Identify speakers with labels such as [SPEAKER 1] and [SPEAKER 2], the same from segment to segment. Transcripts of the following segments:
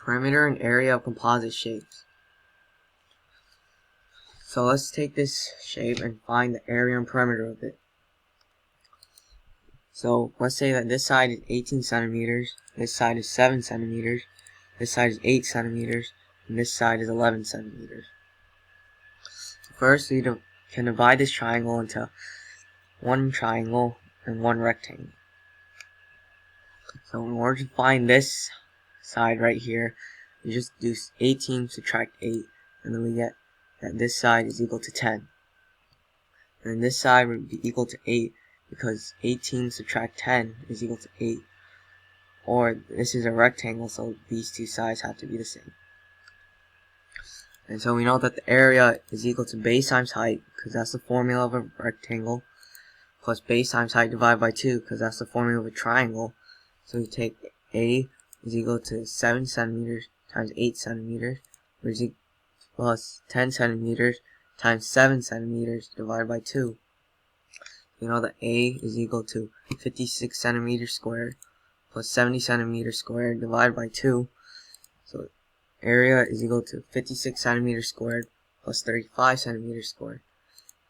[SPEAKER 1] Perimeter and area of composite shapes. So let's take this shape and find the area and perimeter of it. So let's say that this side is 18 centimeters, this side is 7 centimeters, this side is 8 centimeters, and this side is 11 centimeters. First, we can divide this triangle into one triangle and one rectangle. So in order to find this side right here, you just do 18 subtract 8, and then we get that this side is equal to 10. And this side would be equal to 8 because 18 subtract 10 is equal to 8. Or this is a rectangle, so these two sides have to be the same. And so we know that the area is equal to base times height, because that's the formula of a rectangle, plus base times height divided by 2, because that's the formula of a triangle. So we take A is equal to 7 centimeters times 8 centimeters, which is plus 10 centimeters times 7 centimeters divided by 2. We know that A is equal to 56 centimeters squared plus 70 centimeters squared divided by 2. So area is equal to 56 centimeters squared plus 35 centimeters squared.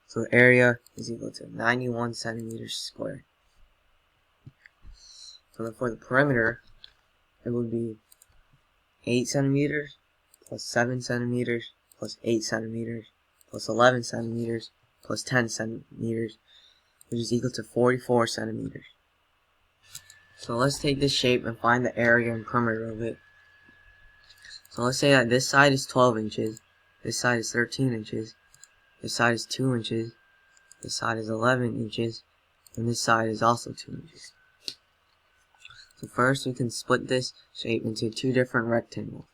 [SPEAKER 1] So the area is equal to 91 centimeters squared. So then for the perimeter, it would be 8 centimeters plus 7 centimeters plus 8 centimeters plus 11 centimeters plus 10 centimeters, which is equal to 44 centimeters. So let's take this shape and find the area and perimeter of it. So let's say that this side is 12 inches, this side is 13 inches, this side is 2 inches, this side is 11 inches, and this side is also 2 inches. So first we can split this shape into two different rectangles.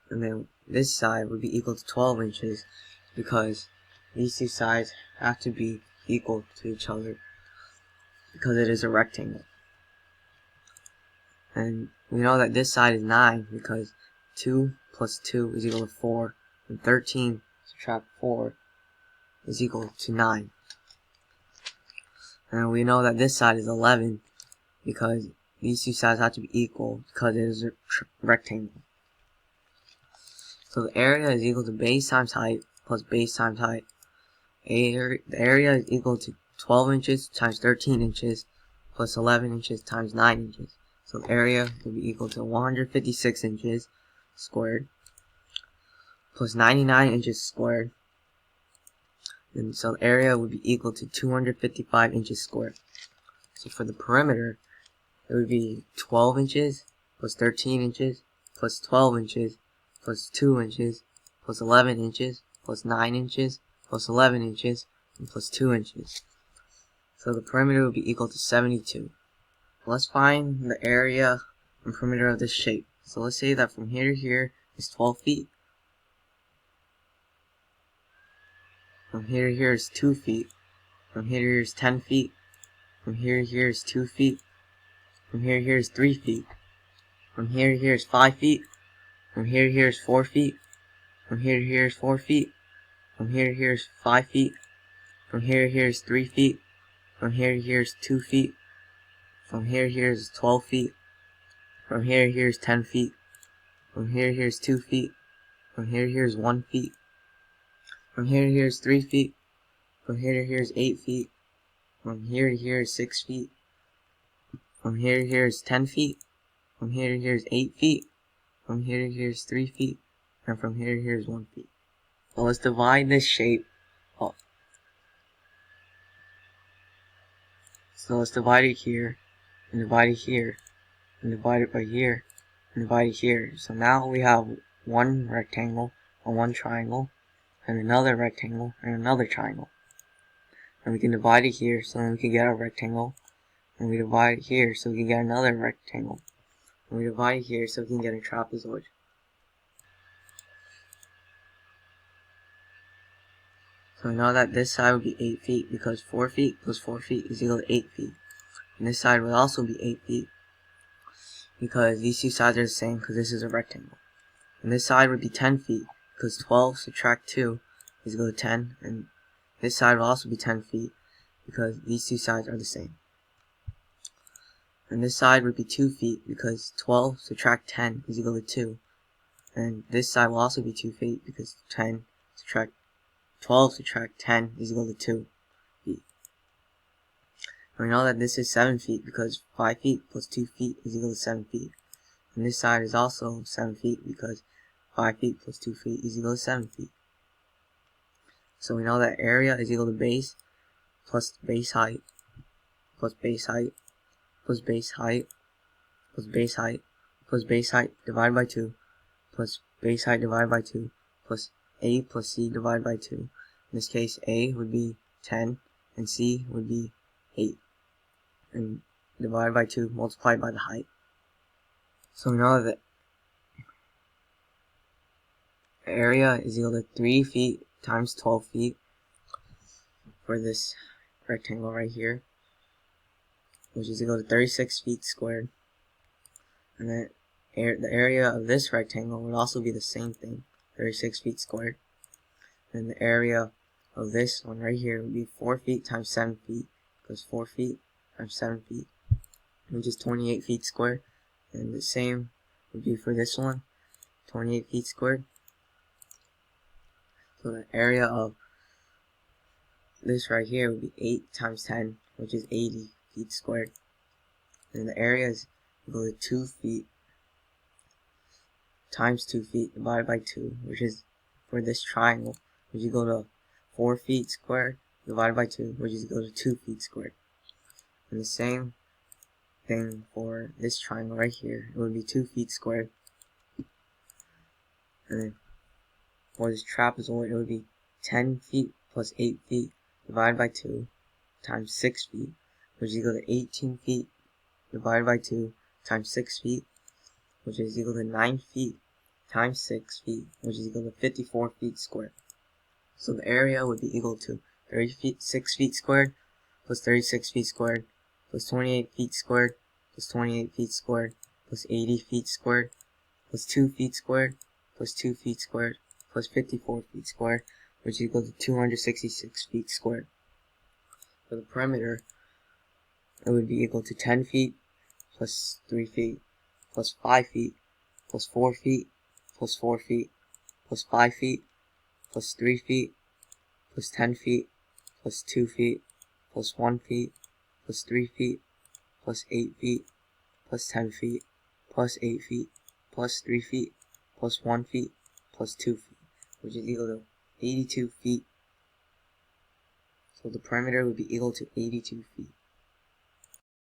[SPEAKER 1] And then this side would be equal to 12 inches because these two sides have to be equal to each other because it is a rectangle. And we know that this side is 9 because 2 plus 2 is equal to 4, and 13 subtract 4 is equal to 9. And we know that this side is 11 because these two sides have to be equal because it is a rectangle. So the area is equal to base times height plus base times height. The area is equal to 12 inches times 13 inches plus 11 inches times 9 inches. So the area will be equal to 156 inches squared plus 99 inches squared. And so the area would be equal to 255 inches squared. So for the perimeter, it would be 12 inches plus 13 inches plus 12 inches plus 2 inches plus 11 inches plus 9 inches plus 11 inches and plus 2 inches. So the perimeter would be equal to 72. Let's find the area and perimeter of this shape. So let's say that from here to here is 12 feet. From here to here is 2 feet. From here to here is 10 feet. From here to here is 2 feet. From here to here is 3 feet. From here to here is 5 feet. From here to here is 4 feet. From here to here is 4 feet. From here to here is 5 feet. From here to here is 3 feet. From here to here is 2 feet. From here to here is 12 feet. From here to here is 10 feet. From here to here is 2 feet. From here to here is 1 feet. From here to here is 3 feet. From here to here is 8 feet. From here to here is 6 feet. From here to here is 10 feet. From here to here is 8 feet. From here to here is 3 feet. And from here to here is 1 feet. So let's divide this shape up. So let's divide it here, and divide it here, and divide it by here, and divide it here. So now we have one rectangle, and one triangle, and another rectangle, and another triangle. And we can divide it here, so then we can get a rectangle. And we divide it here, so we can get another rectangle. And we divide it here, so we can get a trapezoid. So we know that this side would be 8 feet, because 4 feet plus 4 feet is equal to 8 feet. And this side would also be 8 feet, because these two sides are the same, because this is a rectangle. And this side would be 10 feet, because 12 subtract 2 is equal to 10. And this side will also be 10 feet, because these two sides are the same. And this side would be 2 feet because 12 subtract 10 is equal to 2. And this side will also be 2 feet because 12 subtract 10 is equal to 2 feet. And we know that this is 7 feet because 5 feet plus 2 feet is equal to 7 feet. And this side is also 7 feet because 5 feet plus 2 feet is equal to 7 feet. So we know that area is equal to base plus base height plus base height plus base height plus base height plus base height divided by 2 plus base height divided by 2 plus A plus C divided by 2. In this case, A would be 10 and C would be 8. And divided by 2 multiplied by the height. So we know that area is equal to 3 feet times 12 feet for this rectangle right here, which is equal to 36 feet squared. And then the area of this rectangle would also be the same thing, 36 feet squared. And the area of this one right here would be 4 feet times 7 feet, because 4 feet times 7 feet, which is 28 feet squared. And the same would be for this one, 28 feet squared. So the area of this right here would be 8 times 10, which is 80 feet squared. And the area is equal to 2 feet times 2 feet divided by 2, which is for this triangle, which is equal to 4 feet squared divided by 2, which is equal to 2 feet squared. And the same thing for this triangle right here, it would be 2 feet squared. And then for this trapezoid, it would be 10 feet plus 8 feet divided by 2 times 6 feet, which is equal to 18 feet divided by 2 times 6 feet, which is equal to 9 feet times 6 feet, which is equal to 54 feet squared. So the area would be equal to 36 feet squared plus 36 feet squared plus 28 feet squared plus 28 feet squared plus 80 feet squared plus 2 feet squared plus 2 feet squared plus 54 feet squared, which is equal to 266 feet squared. For the perimeter, it would be equal to 10 feet plus 3 feet plus 5 feet plus 4 feet plus 4 feet plus 5 feet plus 3 feet plus 10 feet plus 2 feet plus 1 feet plus 3 feet plus 8 feet plus 10 feet plus 8 feet plus 3 feet plus 1 feet plus 2 feet, which is equal to 82 feet. So the perimeter would be equal to 82 feet.